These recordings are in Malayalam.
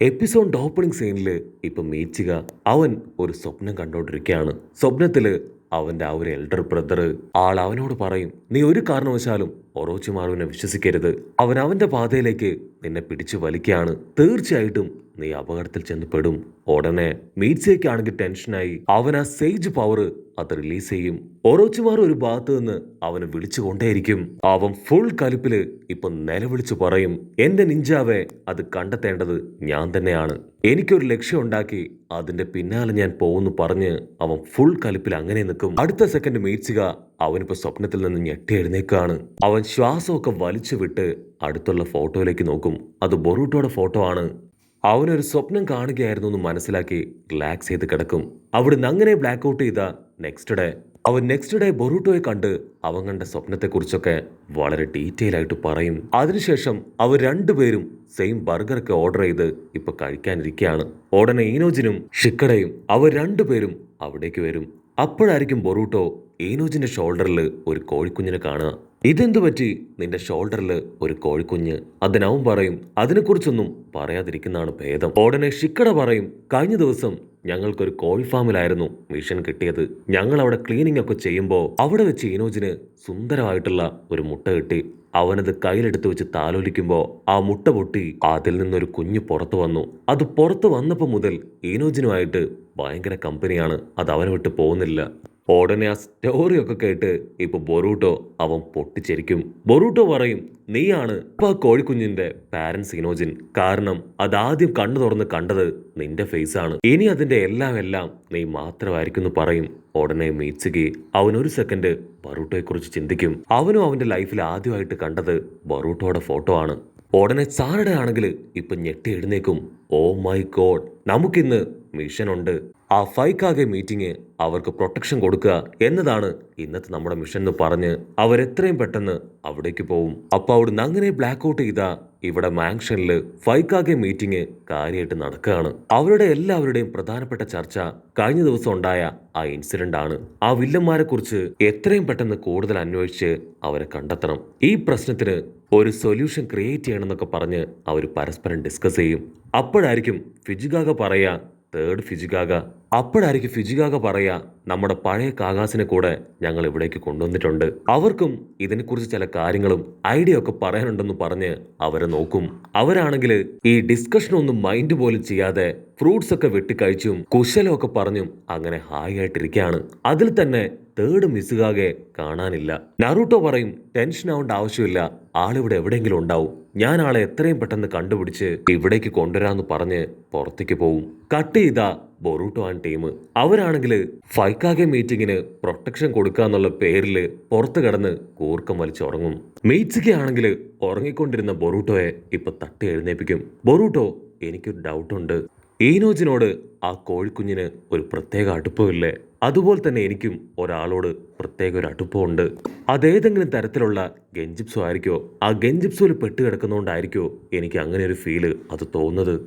എപ്പിസോഡ് ഓപ്പണിംഗ് സീനിൽ ഇപ്പൊ മീച്ചിക അവൻ ഒരു സ്വപ്നം കണ്ടോണ്ടിരിക്കുകയാണ്. സ്വപ്നത്തില് അവന്റെ ആ ഒരു എൽഡർ ബ്രദർ അവനോട് പറയും, നീ ഒരു കാരണവശാലും ഒറോച്ചിമാറുവിനെ വിശ്വസിക്കരുത്. അവൻ അവന്റെ പാതയിലേക്ക് നിന്നെ പിടിച്ചു വലിക്കുകയാണ്. തീർച്ചയായിട്ടും നീ അപകടത്തിൽ ചെന്ന് പെടും. ഉടനെ മീറ്റ്സയ്ക്കാണെങ്കിൽ ടെൻഷനായി അവൻ ആ സേജ് പവർ അത് റിലീസ് ചെയ്യും. ഒറോച്ചിമാർ ഒരു ഭാഗത്ത് നിന്ന് അവനെ വിളിച്ചുകൊണ്ടേയിരിക്കും. അവൻ ഫുൾ കലിപ്പില് ഇപ്പൊ നിലവിളിച്ചു പറയും, എന്റെ നിഞ്ചാവെ അത് കണ്ടെത്തേണ്ടത് ഞാൻ തന്നെയാണ്. എനിക്കൊരു ലക്ഷ്യം ഉണ്ടാക്കി അതിന്റെ പിന്നാലെ ഞാൻ പോകുന്നു പറഞ്ഞ് അവൻ ഫുൾ കലിപ്പിൽ അങ്ങനെ നിൽക്കും. അടുത്ത സെക്കൻഡ് മീറ്റ്സിക അവനിപ്പോ സ്വപ്നത്തിൽ നിന്ന് ഞെട്ടി എഴുന്നേക്കാണ്. അവൻ ശ്വാസമൊക്കെ വലിച്ചു വിട്ട് അടുത്തുള്ള ഫോട്ടോയിലേക്ക് നോക്കും. അത് ബൊറൂട്ടോയുടെ ഫോട്ടോ ആണ്. അവനൊരു സ്വപ്നം കാണുകയായിരുന്നു എന്ന് മനസ്സിലാക്കി റിലാക്സ് ചെയ്ത് കിടക്കും. അവിടുന്ന് അങ്ങനെ ബ്ലാക്ക് ഔട്ട് ചെയ്ത നെക്സ്റ്റ് ഡേ ബൊറൂട്ടോയെ കണ്ട് അവൻ കണ്ട സ്വപ്നത്തെക്കുറിച്ചൊക്കെ വളരെ ഡീറ്റെയിൽ ആയിട്ട് പറയും. അതിനുശേഷം അവർ രണ്ടുപേരും സെയിം ബർഗറൊക്കെ ഓർഡർ ചെയ്ത് ഇപ്പൊ കഴിക്കാനിരിക്കുകയാണ്. ഉടനെ ഈനോജിനും ഷിക്കടയും അവർ രണ്ടുപേരും അവിടേക്ക് വരും. അപ്പോഴായിരിക്കും ബൊറൂട്ടോ ഈനോജിന്റെ ഷോൾഡറിൽ ഒരു കോഴിക്കുഞ്ഞിനെ കാണുക. ഇതെന്തു പറ്റി നിന്റെ ഷോൾഡറിൽ ഒരു കോഴിക്കുഞ്ഞ്? അതിനവൻ പറയും, അതിനെക്കുറിച്ചൊന്നും പറയാതിരിക്കുന്നതാണ് ഭേദം. ഉടനെ ഷിക്കട പറയും, കഴിഞ്ഞ ദിവസം ഞങ്ങൾക്കൊരു കോഴി ഫാമിലായിരുന്നു മിഷൻ കിട്ടിയത്. ഞങ്ങൾ അവിടെ ക്ലീനിങ് ഒക്കെ ചെയ്യുമ്പോൾ അവിടെ വെച്ച് ഈനോജിന് സുന്ദരമായിട്ടുള്ള ഒരു മുട്ട കിട്ടി. അവനത് കയ്യിലെടുത്ത് വെച്ച് താലോലിക്കുമ്പോൾ ആ മുട്ട പൊട്ടി അതിൽ നിന്നൊരു കുഞ്ഞ് പുറത്തു വന്നു. അത് പുറത്തു വന്നപ്പോൾ മുതൽ ഈനോജിനുമായിട്ട് ഭയങ്കര കമ്പനിയാണ്. അത് അവനെ വിട്ട് പോകുന്നില്ല. ഉടനെ ആ സ്റ്റോറിയൊക്കെ കേട്ട് ഇപ്പൊ ബൊറൂട്ടോ അവൻ പൊട്ടിച്ചിരിക്കും. ബൊറൂട്ടോ പറയും, നീയാണ് ഇപ്പൊ ആ കോഴിക്കുഞ്ഞിന്റെ പാരന്റ്സ് ഇനോജിൻ. കാരണം അതാദ്യം കണ്ണു തുറന്ന് കണ്ടത് നിന്റെ ഫേസ് ആണ്. ഇനി അതിന്റെ എല്ലാം നീ മാത്രമായിരിക്കും എന്ന് പറയും. ഉടനെ മീറ്റ്സുകി അവൻ ഒരു സെക്കൻഡ് ബൊറൂട്ടോയെ കുറിച്ച് ചിന്തിക്കും. അവനും അവന്റെ ലൈഫിൽ ആദ്യമായിട്ട് കണ്ടത് ബൊറൂട്ടോയുടെ ഫോട്ടോ ആണ്. ഉടനെ സാറുടെ ആണെങ്കിൽ ഇപ്പൊ ഞെട്ടി എഴുന്നേക്കും. ഓ മൈ ഗോഡ്, നമുക്കിന്ന് മിഷൻ ഉണ്ട്. ആ ഫൈക്കാകെ മീറ്റിംഗ് അവർക്ക് പ്രൊട്ടക്ഷൻ കൊടുക്കുക എന്നതാണ് ഇന്നത്തെ നമ്മുടെ മിഷൻ എന്ന് പറഞ്ഞ് അവരെത്രയും പെട്ടെന്ന് അവിടേക്ക് പോവും. അപ്പൊ അവിടുന്ന് അങ്ങനെ ബ്ലാക്ക് ഔട്ട് ചെയ്ത ഇവിടെ മാങ്ഷനില് ഫൈക്കാകെ മീറ്റിംഗ് കാര്യമായിട്ട് നടക്കുകയാണ്. അവരുടെ എല്ലാവരുടെയും പ്രധാനപ്പെട്ട ചർച്ച കഴിഞ്ഞ ദിവസം ഉണ്ടായ ആ ഇൻസിഡന്റ് ആണ്. ആ വില്ലന്മാരെ കുറിച്ച് എത്രയും പെട്ടെന്ന് കൂടുതൽ അന്വേഷിച്ച് അവരെ കണ്ടെത്തണം. ഈ പ്രശ്നത്തിന് ഒരു സൊല്യൂഷൻ ക്രിയേറ്റ് ചെയ്യണമെന്നൊക്കെ പറഞ്ഞ് അവർ പരസ്പരം ഡിസ്കസ് ചെയ്യും. അപ്പോഴായിരിക്കും ഫിജിഗാഗ പറയാ, നമ്മുടെ പഴയ കാകാസിനെ കൂടെ ഞങ്ങൾ ഇവിടേക്ക് കൊണ്ടുവന്നിട്ടുണ്ട്. അവർക്കും ഇതിനെക്കുറിച്ച് ചില കാര്യങ്ങളും ഐഡിയ ഒക്കെ പറയാനുണ്ടെന്ന് പറഞ്ഞ് അവരെ നോക്കും. അവരാണെങ്കിൽ ഈ ഡിസ്കഷൻ ഒന്നും മൈൻഡ് പോലും ചെയ്യാതെ ഫ്രൂട്ട്സ് ഒക്കെ വെട്ടിക്കഴിച്ചും കുശലമൊക്കെ പറഞ്ഞും അങ്ങനെ ഹായ് ആയിട്ടിരിക്കുകയാണ്. അതിൽ തന്നെ തേർഡ് മിസുകാകെ കാണാനില്ല. നറൂട്ടോ പറയും, ടെൻഷൻ ആവേണ്ട ആവശ്യമില്ല, ആളിവിടെ എവിടെയെങ്കിലും ഉണ്ടാവും. ഞാൻ ആളെ എത്രയും പെട്ടെന്ന് കണ്ടുപിടിച്ച് ഇവിടേക്ക് കൊണ്ടുവരാന്ന് പറഞ്ഞ് പുറത്തേക്ക് പോവും. കട്ട് ചെയ്ത ബൊറൂട്ടോ ആൻഡ് ടീം അവരാണെങ്കിൽ ഫൈക്കാകെ മീറ്റിങ്ങിന് പ്രൊട്ടക്ഷൻ കൊടുക്കുക എന്നുള്ള പേരില് പുറത്തു കിടന്ന് കൂർക്കം വലിച്ചുറങ്ങും. മീറ്റ്സുകി ആണെങ്കിൽ ഉറങ്ങിക്കൊണ്ടിരുന്ന ബൊറൂട്ടോയെ ഇപ്പൊ തട്ടി എഴുന്നേപ്പിക്കും. ബൊറൂട്ടോ, എനിക്കൊരു ഡൗട്ടുണ്ട്. ഈനോജിനോട് ആ കോഴിക്കുഞ്ഞിന് ഒരു പ്രത്യേക അടുപ്പമില്ലേ? അതുപോലെ തന്നെ എനിക്കും ഒരാളോട് പ്രത്യേക ഒരു അടുപ്പമുണ്ട്. അതേതെങ്കിലും തരത്തിലുള്ള ഗെഞ്ചിപ്സോ ആയിരിക്കോ? ആ ഗെഞ്ചിപ്സോയിൽ പെട്ടുകിടക്കുന്നതുകൊണ്ടായിരിക്കോ എനിക്ക് അങ്ങനെ ഒരു ഫീല് അത് തോന്നുന്നത്?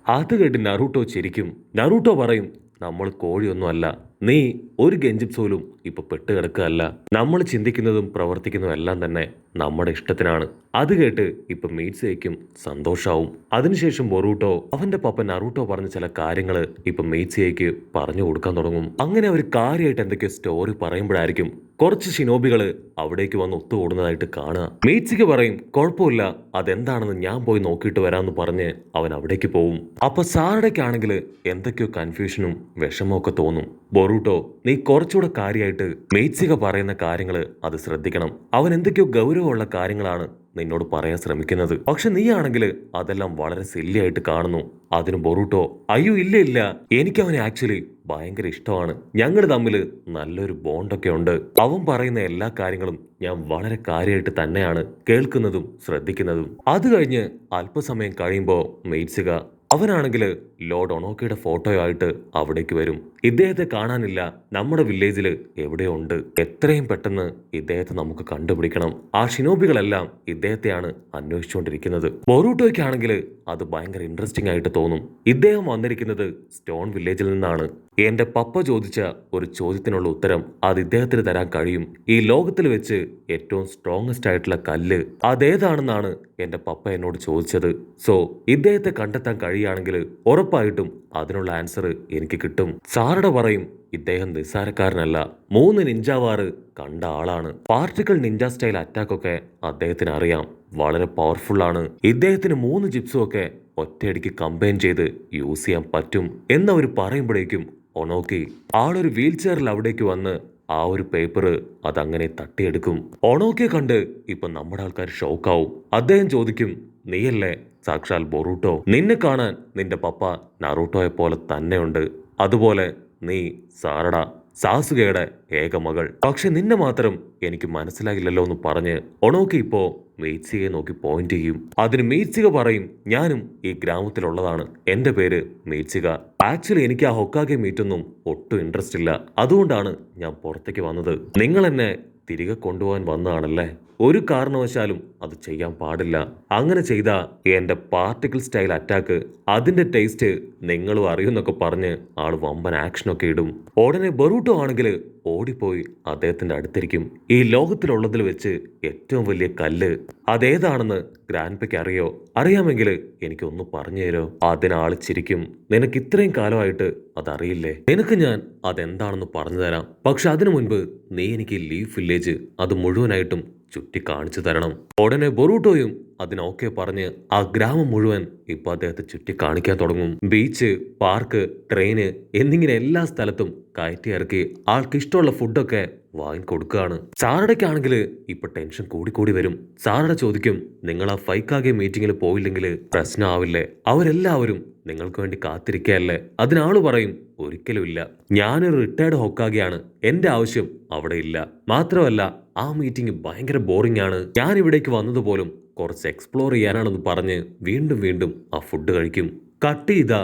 അത് കേട്ട് നറൂട്ടോ ചിരിക്കും. നറൂട്ടോ പറയും, നമ്മൾ കോഴിയൊന്നും അല്ല. നീ ഒരു ഗെഞ്ചിപ്സോലും ഇപ്പൊ പെട്ടുകിടക്കുകയല്ല. നമ്മൾ ചിന്തിക്കുന്നതും പ്രവർത്തിക്കുന്നതും എല്ലാം തന്നെ നമ്മുടെ ഇഷ്ടത്തിനാണ്. അത് കേട്ട് ഇപ്പൊ മീറ്റ്സയ്ക്കും സന്തോഷാവും. അതിനുശേഷം ബൊറൂട്ടോ അവന്റെ പപ്പ നറൂട്ടോ പറഞ്ഞ ചില കാര്യങ്ങള് ഇപ്പൊ മീറ്റ്സയ്ക്ക് പറഞ്ഞു കൊടുക്കാൻ തുടങ്ങും. അങ്ങനെ അവർ കാര്യമായിട്ട് എന്തൊക്കെയോ സ്റ്റോറി പറയുമ്പോഴായിരിക്കും കുറച്ച് ഷിനോബികള് അവിടേക്ക് വന്ന് ഒത്തുകൂടുന്നതായിട്ട് കാണുക. മീറ്റ്സിക്ക് പറയും, കുഴപ്പമില്ല, അതെന്താണെന്ന് ഞാൻ പോയി നോക്കിയിട്ട് വരാമെന്ന് പറഞ്ഞ് അവൻ അവിടേക്ക് പോവും. അപ്പൊ സാറടയ്ക്കാണെങ്കിൽ എന്തൊക്കെയോ കൺഫ്യൂഷനും വിഷമവും ഒക്കെ തോന്നും. ബൊറൂട്ടോ, നീ കുറച്ചുകൂടെ കാര്യമായിട്ട് മീറ്റ്സിക പറയുന്ന കാര്യങ്ങള് അത് ശ്രദ്ധിക്കണം. അവൻ എന്തൊക്കെയോ ഗൗരവമുള്ള കാര്യങ്ങളാണ് നിന്നോട് പറയാൻ ശ്രമിക്കുന്നത്. പക്ഷെ നീ ആണെങ്കിൽ അതെല്ലാം വളരെ സില്ലിയായിട്ട് കാണുന്നു. അതിന് ബൊറൂട്ടോ, അയ്യോ ഇല്ല, എനിക്ക് അവനെ ആക്ച്വലി ഭയങ്കര ഇഷ്ടമാണ്. ഞങ്ങൾ തമ്മിൽ നല്ലൊരു ബോണ്ടൊക്കെ ഉണ്ട്. അവൻ പറയുന്ന എല്ലാ കാര്യങ്ങളും ഞാൻ വളരെ കാര്യമായിട്ട് തന്നെയാണ് കേൾക്കുന്നതും ശ്രദ്ധിക്കുന്നതും. അത് കഴിഞ്ഞ് അല്പസമയം കഴിയുമ്പോൾ മീറ്റ്സുക അവനാണെങ്കിൽ ലോർഡ് ഒണോക്കയുടെ ഫോട്ടോയായിട്ട് അവിടേക്ക് വരും. ഇദ്ദേഹത്തെ കാണാനില്ല, നമ്മുടെ വില്ലേജിൽ എവിടെയോ ഉണ്ട്. എത്രയും പെട്ടെന്ന് ഇദ്ദേഹത്തെ നമുക്ക് കണ്ടുപിടിക്കണം. ആ ഷിനോബികളെല്ലാം ഇദ്ദേഹത്തെയാണ് അന്വേഷിച്ചുകൊണ്ടിരിക്കുന്നത്. ബൊറൂട്ടോയ്ക്കാണെങ്കിൽ അത് ഭയങ്കര ഇൻട്രസ്റ്റിംഗ് ആയിട്ട് തോന്നും. ഇദ്ദേഹം വന്നിരിക്കുന്നത് സ്റ്റോൺ വില്ലേജിൽ നിന്നാണ്. എന്റെ പപ്പ ചോദിച്ച ഒരു ചോദ്യത്തിനുള്ള ഉത്തരം അത് ഇദ്ദേഹത്തിന് തരാൻ കഴിയും. ഈ ലോകത്തിൽ വെച്ച് ഏറ്റവും സ്ട്രോങ്ങസ്റ്റ് ആയിട്ടുള്ള കല്ല് അതേതാണെന്നാണ് എന്റെ പപ്പ എന്നോട് ചോദിച്ചത്. സോ ഇദ്ദേഹത്തെ കണ്ടെത്താൻ കഴിയുകയാണെങ്കിൽ ഉറപ്പായിട്ടും അതിനുള്ള ആൻസർ എനിക്ക് കിട്ടും. സാറട പറയും ഇദ്ദേഹം നിസ്സാരക്കാരനല്ല. 3 നിഞ്ചാവാറ് കണ്ട ആളാണ്. പാർട്ടിക്കിൾ നിഞ്ച സ്റ്റൈൽ അറ്റാക്ക് ഒക്കെ അദ്ദേഹത്തിന് അറിയാം. വളരെ പവർഫുൾ ആണ്. ഇദ്ദേഹത്തിന് 3 ജിപ്സും ഒക്കെ ഒറ്റയടിക്ക് കമ്പൈൻ ചെയ്ത് യൂസ് ചെയ്യാൻ പറ്റും എന്നവർ പറയുമ്പോഴേക്കും ഒണോക്കി ആളൊരു വീൽ ചെയറിൽ അവിടേക്ക് വന്ന് ആ ഒരു പേപ്പർ അതങ്ങനെ തട്ടിയെടുക്കും. ഒണോക്കിയെ കണ്ട് ഇപ്പൊ നമ്മുടെ ആൾക്കാർ ഷോക്കാവും. അദ്ദേഹം ചോദിക്കും, നീയല്ലേ സാക്ഷാൽ ബൊറൂട്ടോ? നിന്നെ കാണാൻ നിന്റെ പപ്പ നറൂട്ടോയെ പോലെ തന്നെയുണ്ട്. അതുപോലെ നീ സാറട, സാസുകയുടെ ഏക മകൾ. പക്ഷെ നിന്നെ മാത്രം എനിക്ക് മനസ്സിലായില്ലല്ലോ എന്ന് പറഞ്ഞ് ഒണോക്കി ഇപ്പോ മീറ്റ്സിയെ നോക്കി പോയിന്റ് ചെയ്യും. അതിന് മീറ്റ്സിക പറയും, ഞാനും ഈ ഗ്രാമത്തിലുള്ളതാണ്. എന്റെ പേര് മീറ്റ്സിക. ആക്ച്വലി എനിക്ക് ആ ഹൊക്കാഗെ മീറ്റൊന്നും ഒട്ടും ഇൻട്രസ്റ്റ് ഇല്ല. അതുകൊണ്ടാണ് ഞാൻ പുറത്തേക്ക് വന്നത്. നിങ്ങൾ എന്നെ തിരികെ കൊണ്ടുപോകാൻ വന്നതാണല്ലേ? ഒരു കാരണവശാലും അത് ചെയ്യാൻ പാടില്ല. അങ്ങനെ ചെയ്ത എന്റെ പാർട്ടിക്കിൾ സ്റ്റൈൽ അറ്റാക്ക് അതിന്റെ ടേസ്റ്റ് നിങ്ങളും അറിയുന്നൊക്കെ പറഞ്ഞ് ആള് വമ്പൻ ആക്ഷനൊക്കെ ഇടും. ഉടനെ ബറൂട്ടോ ആണെങ്കിൽ ഓടിപ്പോയി അദ്ദേഹത്തിന്റെ അടുത്തിരിക്കും. ഈ ലോകത്തിലുള്ളതിൽ വെച്ച് ഏറ്റവും വലിയ കല്ല് അതേതാണെന്ന് ഗ്രാൻഡ്പയ്ക്ക് അറിയോ? അറിയാമെങ്കിൽ എനിക്കൊന്ന് പറഞ്ഞു തരോ? അതിനാള് ചിരിക്കും. നിനക്ക് ഇത്രയും കാലമായിട്ട് അതറിയില്ലേ? നിനക്ക് ഞാൻ അതെന്താണെന്ന് പറഞ്ഞു തരാം. പക്ഷെ അതിനു മുൻപ് നീ എനിക്ക് ലീഫ് വില്ലേജ് അത് മുഴുവനായിട്ടും ചുറ്റി കാണിച്ചു തരണം. ഉടനെ ബൊറൂട്ടോയും അതിനൊക്കെ പറഞ്ഞ് ആ ഗ്രാമം മുഴുവൻ ഇപ്പൊ അദ്ദേഹത്തെ ചുറ്റി കാണിക്കാൻ തുടങ്ങും. ബീച്ച്, പാർക്ക്, ട്രെയിന് എന്നിങ്ങനെ എല്ലാ സ്ഥലത്തും കയറ്റി ഇറക്കി ആൾക്ക് ഇഷ്ടമുള്ള ഫുഡൊക്കെ വാങ്ങിക്കൊടുക്കുകയാണ്. സാറടയ്ക്കാണെങ്കിൽ ഇപ്പൊ ടെൻഷൻ കൂടിക്കൂടി വരും. സാറട ചോദിക്കും, നിങ്ങൾ ആ ഫൈക്കാകെ മീറ്റിങ്ങിൽ പോയില്ലെങ്കിൽ പ്രശ്നമാവില്ലേ? അവരെല്ലാവരും നിങ്ങൾക്ക് വേണ്ടി കാത്തിരിക്കുകയല്ലേ? അതിനാള് പറയും, ഒരിക്കലും ഇല്ല. ഞാനൊരു റിട്ടയർഡ് ഹൊക്കാഗെയാണ്. എന്റെ ആവശ്യം അവിടെ ഇല്ല. മാത്രമല്ല ആ മീറ്റിംഗ് ഭയങ്കര ബോറിംഗ് ആണ്. ഞാൻ ഇവിടേക്ക് വന്നതുപോലും കുറച്ച് എക്സ്പ്ലോർ ചെയ്യാനാണെന്ന് പറഞ്ഞ് വീണ്ടും വീണ്ടും ആ ഫുഡ് കഴിക്കും. കട്ട് ചെയ്ത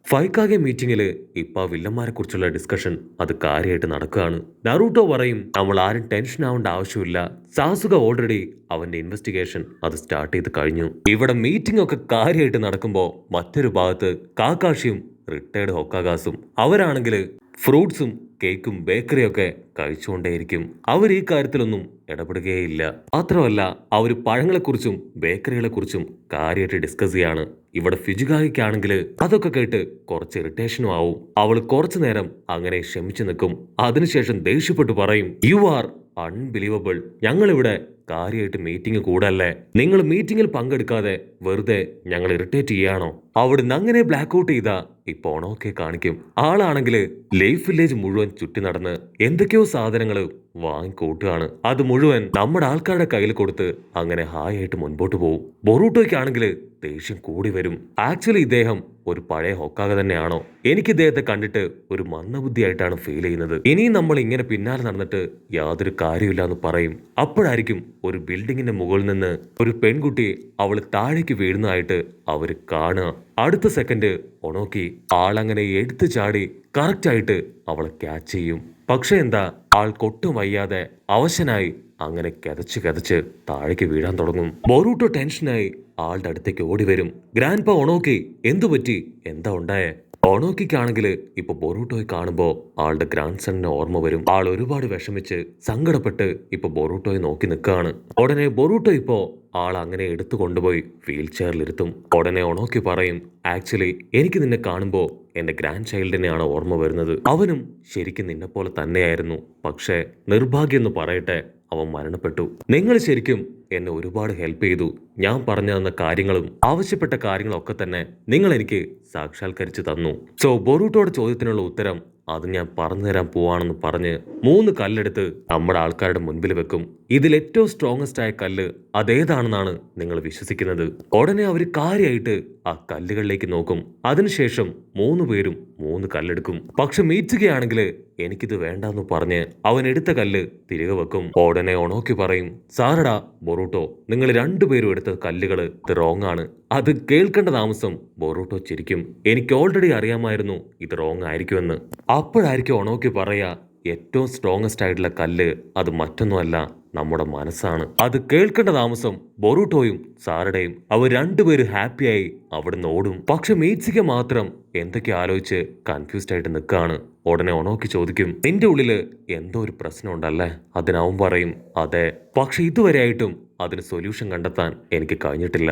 ഫൈക്കാകെ മീറ്റിംഗില് ഇപ്പൊ ആ വില്ലന്മാരെ കുറിച്ചുള്ള ഡിസ്കഷൻ അത് കാര്യമായിട്ട് നടക്കുകയാണ്. നറൂട്ടോ പറയും, നമ്മൾ ആരും ടെൻഷൻ ആവേണ്ട ആവശ്യമില്ല. സാസുക ഓൾറെഡി അവന്റെ ഇൻവെസ്റ്റിഗേഷൻ അത് സ്റ്റാർട്ട് ചെയ്ത് കഴിഞ്ഞു. ഇവിടെ മീറ്റിംഗ് ഒക്കെ കാര്യമായിട്ട് നടക്കുമ്പോൾ മറ്റൊരു ഭാഗത്ത് കാക്കാഷിയും റിട്ടയർഡ് ഹൊക്കാഗാസും അവരാണെങ്കിൽ ഫ്രൂട്ട്സും കേക്കും ബേക്കറിയൊക്കെ കഴിച്ചുകൊണ്ടേയിരിക്കും. അവർ ഈ കാര്യത്തിലൊന്നും ഇടപെടുകയില്ല. മാത്രമല്ല അവർ പഴങ്ങളെക്കുറിച്ചും ബേക്കറികളെക്കുറിച്ചും കാര്യമായിട്ട് ഡിസ്കസ് ചെയ്യാണ്. ഇവിടെ ഫിജുകായ്ക്കാണെങ്കിൽ അതൊക്കെ കേട്ട് കുറച്ച് ഇറിറ്റേഷനും ആവും. അവൾ കുറച്ചു നേരം അങ്ങനെ ക്ഷമിച്ചു നിൽക്കും. അതിനുശേഷം ദേഷ്യപ്പെട്ടു പറയും, യു ആർ അൺബിലീവബിൾ. ഞങ്ങളിവിടെ കാര്യമായിട്ട് മീറ്റിംഗ് കൂടല്ലേ? നിങ്ങൾ മീറ്റിംഗിൽ പങ്കെടുക്കാതെ വെറുതെ ഞങ്ങൾ ഇറിറ്റേറ്റ് ചെയ്യാണോ? അവിടുന്ന് അങ്ങനെ ബ്ലാക്ക് ഔട്ട് ചെയ്താ ഇപ്പൊ ഓണമൊക്കെ കാണിക്കും. ആളാണെങ്കിൽ ലൈഫ് വില്ലേജ് മുഴുവൻ ചുറ്റി നടന്ന് എന്തൊക്കെയോ സാധനങ്ങൾ വാങ്ങിക്കൂട്ടുകയാണ്. അത് മുഴുവൻ നമ്മുടെ ആൾക്കാരുടെ കയ്യിൽ കൊടുത്ത് അങ്ങനെ ഹായ് ആയിട്ട് മുൻപോട്ട് പോകും. ബൊറൂട്ടോയ്ക്കാണെങ്കിൽ ദേഷ്യം കൂടി വരും. ആക്ച്വലി ഇദ്ദേഹം ഒരു പഴയ ഹൊക്കാഗെ തന്നെയാണോ? എനിക്ക് ഇദ്ദേഹത്തെ കണ്ടിട്ട് ഒരു മന്ദബുദ്ധിയായിട്ടാണ് ഫീൽ ചെയ്യുന്നത്. ഇനിയും നമ്മൾ ഇങ്ങനെ പിന്നാലെ നടന്നിട്ട് യാതൊരു കാര്യമില്ല എന്ന് പറയും. അപ്പോഴായിരിക്കും ഒരു ബിൽഡിങ്ങിന്റെ മുകളിൽ നിന്ന് ഒരു പെൺകുട്ടി അവൾ താഴേക്ക് വീഴുന്നതായിട്ട് അവര് കാണുക. അടുത്ത സെക്കൻഡ് ഒണോക്കി ആളങ്ങനെ എടുത്തു ചാടി കറക്റ്റായിട്ട് അവളെ ക്യാച്ച് ചെയ്യും. പക്ഷെ എന്താ, ആൾക്കൊട്ടും വയ്യാതെ അവശനായി അങ്ങനെ കിതച്ച് താഴേക്ക് വീഴാൻ തുടങ്ങും. ബൊറൂട്ടോ ടെൻഷനായി ആളുടെ അടുത്തേക്ക് ഓടി വരും. ഗ്രാൻഡ്പ ഒണോക്കി, എന്തു പറ്റി? എന്താ ഉണ്ടായേ? ഒണോക്കിക്കാണെങ്കിൽ ഇപ്പൊ ബൊറൂട്ടോയെ കാണുമ്പോ ആളുടെ ഗ്രാൻഡ് സണ്ണിനെ ഓർമ്മ വരും. ആൾ ഒരുപാട് വിഷമിച്ച് സങ്കടപ്പെട്ട് ഇപ്പൊ ബൊറൂട്ടോയെ നോക്കി നിൽക്കുകയാണ്. ഉടനെ ബൊറൂട്ടോ ഇപ്പോ ആൾ അങ്ങനെ എടുത്തു കൊണ്ടുപോയി വീൽ ചെയറിലിരുത്തും. ഉടനെ ഒണോക്കി പറയും, ആക്ച്വലി എനിക്ക് നിന്നെ കാണുമ്പോ എന്റെ ഗ്രാൻഡ് ചൈൽഡിനെയാണ് ഓർമ്മ വരുന്നത്. അവനും ശരിക്കും നിന്നെ പോലെ തന്നെയായിരുന്നു. പക്ഷേ നിർഭാഗ്യം എന്ന് പറയട്ടെ, അവൻ മരണപ്പെട്ടു. നിങ്ങൾ ശരിക്കും എന്നെ ഒരുപാട് ഹെൽപ്പ് ചെയ്തു. ഞാൻ പറഞ്ഞു തന്ന കാര്യങ്ങളും ആവശ്യപ്പെട്ട കാര്യങ്ങളൊക്കെ തന്നെ നിങ്ങൾ എനിക്ക് സാക്ഷാത്കരിച്ച് തന്നു. സോ ബൊറൂട്ടോയുടെ ചോദ്യത്തിനുള്ള ഉത്തരം അത് ഞാൻ പറഞ്ഞു തരാൻ പോവാണെന്ന് പറഞ്ഞ് 3 കല്ലെടുത്ത് നമ്മുടെ ആൾക്കാരുടെ മുൻപിൽ വെക്കും. ഇതിൽ ഏറ്റവും സ്ട്രോങ്ങസ്റ്റ് ആയ കല്ല് അതേതാണെന്നാണ് നിങ്ങൾ വിശ്വസിക്കുന്നത്? ഉടനെ അവർ കാര്യമായിട്ട് ആ കല്ലുകളിലേക്ക് നോക്കും. അതിനുശേഷം 3 പേരും 3 കല്ലെടുക്കും. പക്ഷെ മീറ്റുകയാണെങ്കിൽ എനിക്കിത് വേണ്ടെന്ന് പറഞ്ഞ് അവൻ എടുത്ത കല്ല് തിരികെ വെക്കും. ഉടനെ ഒണോക്കി പറയും, സാറടാ ബൊറൂട്ടോ, നിങ്ങൾ 2 പേരും എടുത്ത കല്ലുകൾ ഇത് റോങ് ആണ്. അത് കേൾക്കേണ്ട താമസം ബൊറൂട്ടോ ചിരിക്കും. എനിക്ക് ഓൾറെഡി അറിയാമായിരുന്നു ഇത് റോങ് ആയിരിക്കുമെന്ന്. അപ്പോഴായിരിക്കും ഒണോക്കി പറയാ, ഏറ്റവും സ്ട്രോങ്ങസ്റ്റ് ആയിട്ടുള്ള കല്ല് അത് മറ്റൊന്നുമല്ല, നമ്മുടെ മനസ്സാണ്. അത് കേൾക്കേണ്ട താമസം ബൊറൂട്ടോയും സാറടയും അവർ 2 പേരും ഹാപ്പിയായി അവിടുന്ന് ഓടും. പക്ഷെ മീറ്റ്സിക മാത്രം എന്തൊക്കെ ആലോചിച്ച് കൺഫ്യൂസ്ഡ് ആയിട്ട് നിൽക്കാണ്. ഉടനെ ഒണോക്കി ചോദിക്കും, നിന്റെ ഉള്ളില് എന്തോ ഒരു പ്രശ്നം ഉണ്ടല്ലേ? അതിനവൻ പറയും, അതെ, പക്ഷെ ഇതുവരെയായിട്ടും അതിന് സൊല്യൂഷൻ കണ്ടെത്താൻ എനിക്ക് കഴിഞ്ഞിട്ടില്ല.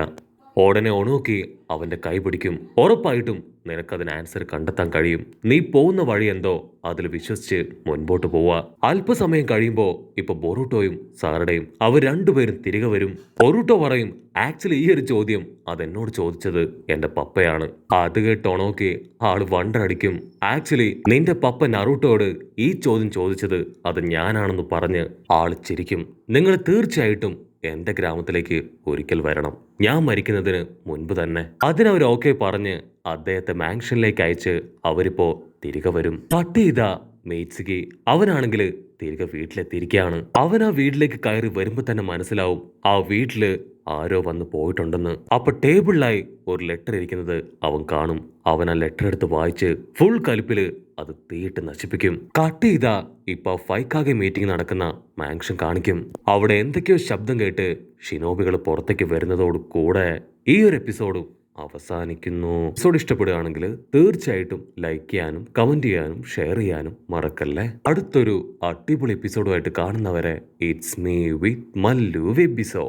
ഉടനെ ഒണോക്കി അവന്റെ കൈ പിടിക്കും. ഉറപ്പായിട്ടും നിനക്കതിന് ആൻസർ കണ്ടെത്താൻ കഴിയും. നീ പോകുന്ന വഴി എന്തോ അതിൽ വിശ്വസിച്ച് മുൻപോട്ട് പോവാ. അല്പസമയം കഴിയുമ്പോ ഇപ്പൊ ബൊറൂട്ടോയും സാറഡയും അവർ രണ്ടുപേരും തിരികെ വരും. ബൊറൂട്ടോ പറയും, ആക്ച്വലി ഈ ഒരു ചോദ്യം അതെന്നോട് ചോദിച്ചത് എന്റെ പപ്പയാണ്. അത് കേട്ട് ഒണോക്കി ആള് വണ്ടടിക്കും. ആക്ച്വലി നിന്റെ പപ്പ നറൂട്ടോയോട് ഈ ചോദ്യം ചോദിച്ചത് അത് ഞാനാണെന്ന് പറഞ്ഞ് ആള് ചിരിക്കും. നിങ്ങൾ തീർച്ചയായിട്ടും എന്റെ ഗ്രാമത്തിലേക്ക് ഒരിക്കൽ വരണം, ഞാൻ മരിക്കുന്നതിന് മുൻപ് തന്നെ. അതിനവർ ഓക്കെ പറഞ്ഞ് അദ്ദേഹത്തെ മാൻഷനിലേക്ക് അയച്ച് അവരിപ്പോ തിരികെ വരും. കട്ട് ചെയ്ത മെയ്റ്റ്സുകി അവനാണെങ്കിൽ തിരികെ വീട്ടിലെത്തിയിരിക്കുകയാണ്. അവൻ ആ വീട്ടിലേക്ക് കയറി വരുമ്പോ തന്നെ മനസ്സിലാവും ആ വീട്ടില് ആരോ വന്ന് പോയിട്ടുണ്ടെന്ന്. അപ്പൊ ടേബിളിലായി ഒരു ലെറ്റർ ഇരിക്കുന്നത് അവൻ കാണും. അവൻ ആ ലെറ്റർ എടുത്ത് വായിച്ച് ഫുൾ കലിപ്പില് അത് തീയിട്ട് നശിപ്പിക്കും. കട്ട് ചെയ്ത ഇപ്പൊ ഫൈക്കാകെ മീറ്റിംഗ് നടക്കുന്ന മാൻഷൻ കാണിക്കും. അവിടെ എന്തൊക്കെയോ ശബ്ദം കേട്ട് ഷിനോബികൾ പുറത്തേക്ക് വരുന്നതോട് കൂടെ ഈ ഒരു എപ്പിസോഡും അവസാനിക്കുന്നു. എപ്പിസോഡ് ഇഷ്ടപ്പെടുകയാണെങ്കിൽ തീർച്ചയായിട്ടും ലൈക്ക് ചെയ്യാനും കമന്റ് ചെയ്യാനും ഷെയർ ചെയ്യാനും മറക്കല്ലേ. അടുത്തൊരു അടിപൊളി എപ്പിസോഡുമായിട്ട് കാണുന്നവരെ ഇറ്റ്സ് മീ വിത്ത് മല്ലു വെബിസോ.